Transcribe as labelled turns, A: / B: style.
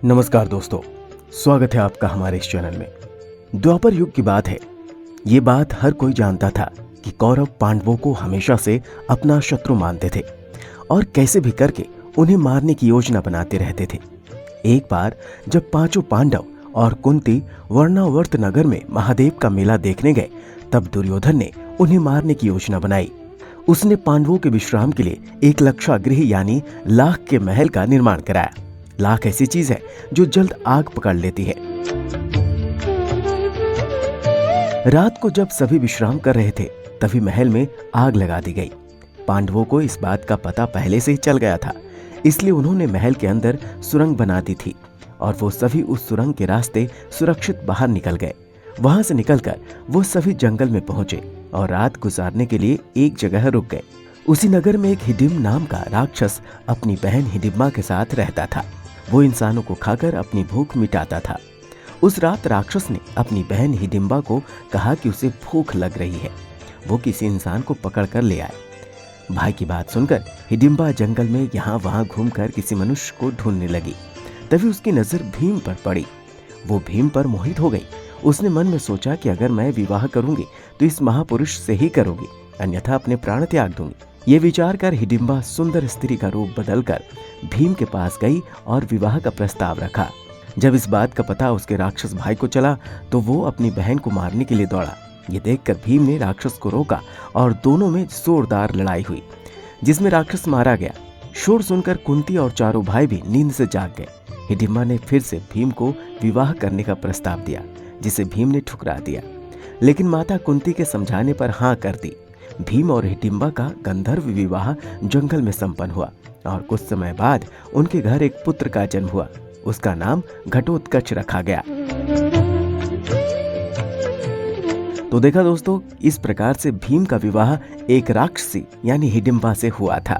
A: नमस्कार दोस्तों, स्वागत है आपका हमारे इस चैनल में। द्वापर युग की बात है। ये बात हर कोई जानता था कि कौरव पांडवों को हमेशा से अपना शत्रु मानते थे और कैसे भी करके उन्हें मारने की योजना बनाते रहते थे। एक बार जब पांचों पांडव और कुंती वर्णावर्त नगर में महादेव का मेला देखने गए, तब दुर्योधन ने उन्हें मारने की योजना बनाई। उसने पांडवों के विश्राम के लिए एक लक्षागृह यानी लाख के महल का निर्माण कराया। लाख ऐसी चीज है जो जल्द आग पकड़ लेती है। रात को जब सभी विश्राम कर रहे थे, तभी महल में आग लगा दी गई। पांडवों को इस बात का पता पहले से ही चल गया था, इसलिए उन्होंने महल के अंदर सुरंग बना दी थी और वो सभी उस सुरंग के रास्ते सुरक्षित बाहर निकल गए। वहां से निकलकर वो सभी जंगल में पहुंचे और रात गुजारने के लिए एक जगह रुक गए। उसी नगर में एक हिडिंब नाम का राक्षस अपनी बहन हिडिंबा के साथ रहता था। वो इंसानों को खाकर अपनी भूख मिटाता था। उस रात राक्षस ने अपनी बहन हिडिंबा को कहा कि उसे भूख लग रही है, वो किसी इंसान को पकड़ कर ले आए। भाई की बात सुनकर हिडिंबा जंगल में यहाँ वहां घूमकर किसी मनुष्य को ढूंढने लगी। तभी उसकी नजर भीम पर पड़ी। वो भीम पर मोहित हो गई। उसने मन में सोचा कि अगर मैं विवाह करूंगी तो इस महापुरुष से ही करूंगी, अन्यथा अपने प्राण त्याग दूंगी। ये विचार कर हिडिंबा सुंदर स्त्री का रूप बदलकर भीम के पास गई और विवाह का प्रस्ताव रखा। जब इस बात का पता उसके राक्षस भाई को चला तो वो अपनी बहन को मारने के लिए दौड़ा। ये देखकर भीम ने राक्षस को रोका और दोनों में जोरदार लड़ाई हुई, जिसमें राक्षस मारा गया। शोर सुनकर कुंती और चारों भाई भी नींद से जाग गए। हिडिंबा ने फिर से भीम को विवाह करने का प्रस्ताव दिया, जिसे भीम ने ठुकरा दिया, लेकिन माता कुंती के समझाने पर हाँ कर दी। भीम और हिडिंबा का गंधर्व विवाह जंगल में संपन्न हुआ और कुछ समय बाद उनके घर एक पुत्र का जन्म हुआ। उसका नाम घटोत्कच रखा गया। तो देखा दोस्तों, इस प्रकार से भीम का विवाह एक राक्षसी यानी हिडिंबा से हुआ था।